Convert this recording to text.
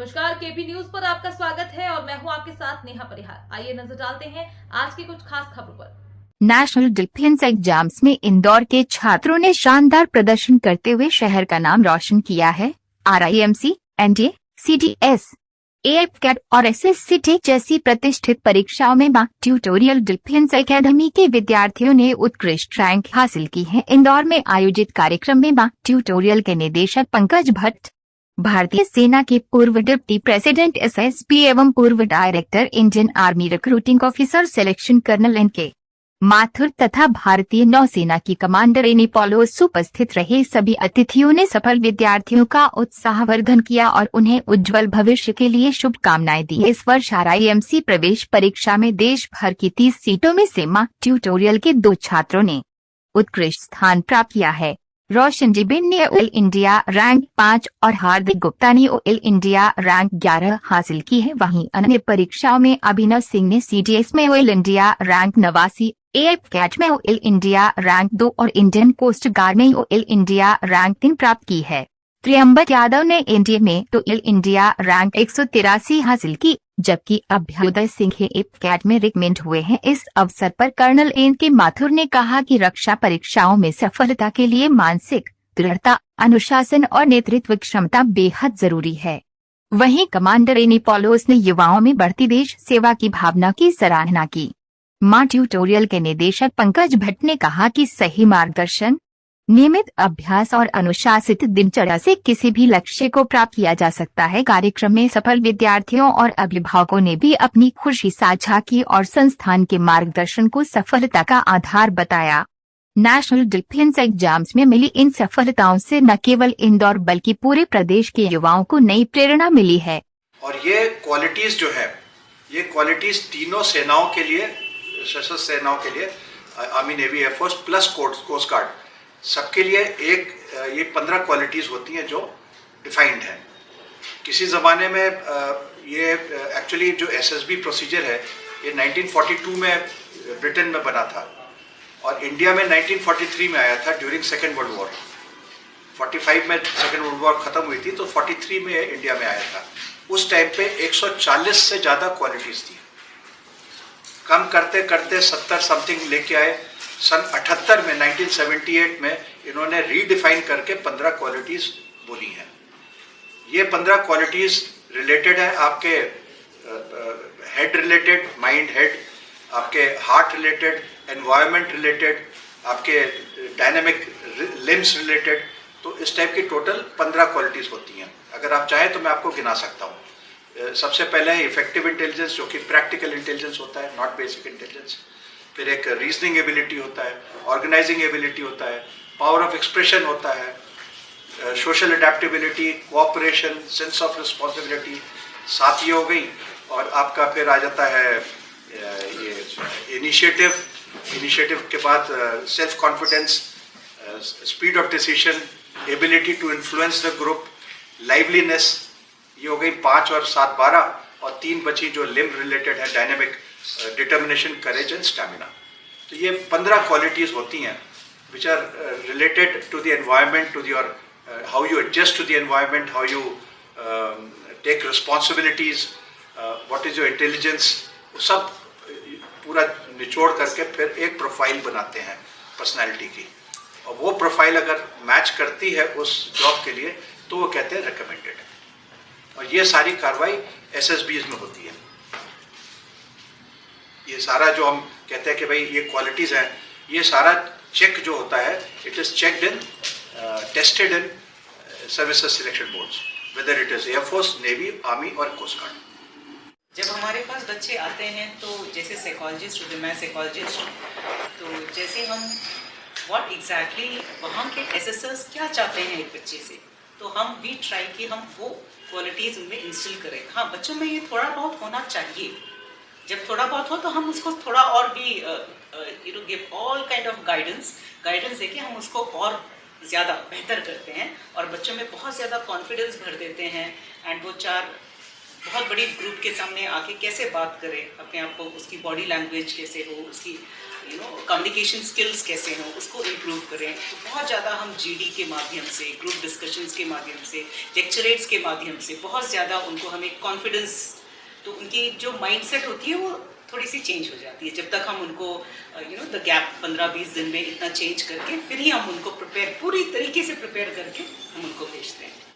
नमस्कार, KP news पर आपका स्वागत है और मैं हूं आपके साथ नेहा परिहार। आइए नजर डालते हैं आज की कुछ खास खबरों पर। नेशनल डिफेंस एग्जाम्स में इंदौर के छात्रों ने शानदार प्रदर्शन करते हुए शहर का नाम रोशन किया है। RIMC, NDA, CDS, AFCAT और SSC टेक जैसी प्रतिष्ठित परीक्षाओं में मॉक ट्यूटोरियल डिफेंस एकेडमी के विद्यार्थियों ने उत्कृष्ट रैंक हासिल की है। इंदौर में आयोजित कार्यक्रम में मॉक ट्यूटोरियल के निदेशक पंकज भट्ट, भारतीय सेना के पूर्व डिप्टी प्रेसिडेंट SSP एवं पूर्व director Indian army recruiting officer selection colonel NK Mathur तथा भारतीय नौसेना की कमांडर एनी पॉलोस उपस्थित रहे। सभी अतिथियों ने सफल विद्यार्थियों का उत्साहवर्धन किया और उन्हें उज्जवल भविष्य के लिए शुभकामनाएं दी। इस वर्ष RIMC प्रवेश परीक्षा में देश भर की 30 सीटों में से मॉक ट्यूटोरियल के 2 छात्रों ने उत्कृष्ट स्थान प्राप्त किया है। रोशन जिबिन ने ऑल इंडिया रैंक 5 और हार्दिक गुप्ता ने ऑल इंडिया रैंक 11 हासिल की है। वहीं अन्य परीक्षाओं में अभिनव सिंह ने CDS में ऑल इंडिया रैंक 89, AFCAT में ऑल इंडिया रैंक 2 और इंडियन कोस्ट गार्ड में ऑल इंडिया रैंक 3 प्राप्त की है। त्रियंबक यादव ने NDA में ऑल इंडिया रैंक 183 हासिल की, जबकि अभ्युदय सिंह AFCAT में रिकमेंड हुए हैं। इस अवसर पर कर्नल NK माथुर ने कहा कि रक्षा परीक्षाओं में सफलता के लिए मानसिक दृढ़ता, अनुशासन और नेतृत्व क्षमता बेहद जरूरी है। वहीं कमांडर एनी पॉलोस ने युवाओं में बढ़ती देश सेवा की भावना की सराहना की। मॉक ट्यूटोरियल के निदेशक पंकज भट्ट ने कहा कि सही मार्गदर्शन, नियमित अभ्यास और अनुशासित दिनचर्या से किसी भी लक्ष्य को प्राप्त किया जा सकता है। कार्यक्रम में सफल विद्यार्थियों और अभिभावकों ने भी अपनी खुशी साझा की और संस्थान के मार्गदर्शन को सफलता का आधार बताया। नेशनल डिफेंस एग्जाम्स में मिली इन सफलताओं से न केवल इंदौर बल्कि पूरे प्रदेश के युवाओं को नई प्रेरणा मिली है। और ये क्वालिटीज जो है, ये क्वालिटीज तीनों सेनाओं के लिए, सशस्त्र सेनाओं के लिए, army, navy, air force plus coast guard, सबके लिए एक ये 15 क्वालिटीज होती हैं जो डिफाइंड है। किसी ज़माने में ये एक्चुअली जो SSB प्रोसीजर है ये 1942 में ब्रिटेन में बना था और इंडिया में 1943 में आया था ड्यूरिंग सेकेंड वर्ल्ड वॉर। 45 में सेकेंड वर्ल्ड वॉर ख़त्म हुई थी तो 43 में इंडिया में आया था। उस टाइम पे 140 से ज़्यादा क्वालिटीज़ थी। कम करते करते 70 समथिंग लेके आए। सन 78 में 1978 में इन्होंने रीडिफाइन करके 15 क्वालिटीज़ बोली हैं। ये 15 क्वालिटीज़ रिलेटेड है आपके हेड रिलेटेड, माइंड हेड, आपके हार्ट रिलेटेड, एनवायरनमेंट रिलेटेड, आपके डायनामिक लिम्स रिलेटेड। तो इस टाइप की टोटल 15 क्वालिटीज़ होती हैं। अगर आप चाहें तो मैं आपको गिना सकता हूँ। सबसे पहले है इफेक्टिव इंटेलिजेंस, जो कि प्रैक्टिकल इंटेलिजेंस होता है, नॉट बेसिक इंटेलिजेंस। फिर एक रीजनिंग एबिलिटी होता है, ऑर्गेनाइजिंग एबिलिटी होता है, पावर ऑफ एक्सप्रेशन होता है, social adaptability, cooperation, sense of responsibility, साथ ये हो गई। और आपका फिर आ जाता है ये इनिशिएटिव के बाद self confidence, speed of decision, ability to influence the group, liveliness. ये हो गई 5 और 7 12, और 3 बची जो लिम्ब रिलेटेड है, dynamic, determination, courage and stamina. तो ये 15 क्वालिटीज़ होती हैं which are related to the environment, to your how you adjust to the environment, how you take responsibilities, what is your intelligence. सब पूरा निचोड़ करके फिर एक प्रोफाइल बनाते हैं पर्सनैलिटी की, और वो प्रोफाइल अगर मैच करती है उस जॉब के लिए तो वो कहते हैं रिकमेंडेड है। और ये सारी कार्रवाई SSBs में होती है। ये सारा जो हम कहते हैं कि भाई ये क्वालिटीज़ हैं, ये सारा चेक जो होता है, it is checked in, tested in services selection boards, whether it is air force, navy, army और कोस्ट गार्ड। जब हमारे पास बच्चे आते हैं तो जैसे साइकोलॉजिस्ट हूँ, मैं साइकोलॉजिस्ट हूँ, तो जैसे हम व्हाट एग्जैक्टली वहाँ के एसेसर्स क्या चाहते हैं एक बच्चे से, तो हम वी ट्राई कि हम वो क्वालिटीज़ उनमें इंस्टिल करें। हाँ, बच्चों में ये थोड़ा बहुत होना चाहिए। जब थोड़ा बहुत हो तो हम उसको थोड़ा और भी give all kind of guidance है कि हम उसको और ज़्यादा बेहतर करते हैं और बच्चों में बहुत ज़्यादा कॉन्फिडेंस भर देते हैं। एंड वो 4 बहुत बड़ी ग्रुप के सामने आके कैसे बात करें अपने आप को, उसकी बॉडी लैंग्वेज कैसे हो, उसकी कम्युनिकेशन स्किल्स कैसे हों उसको इम्प्रूव करें। तो बहुत ज़्यादा हम जीडी के माध्यम से, ग्रुप डिस्कशंस के माध्यम से, लेक्चरेट्स के माध्यम से बहुत ज़्यादा उनको हमें कॉन्फिडेंस, तो उनकी जो माइंडसेट होती है वो थोड़ी सी चेंज हो जाती है। जब तक हम उनको द गैप 15-20 दिन में इतना चेंज करके फिर ही हम उनको प्रिपेयर, पूरी तरीके से प्रिपेयर करके हम उनको भेजते हैं।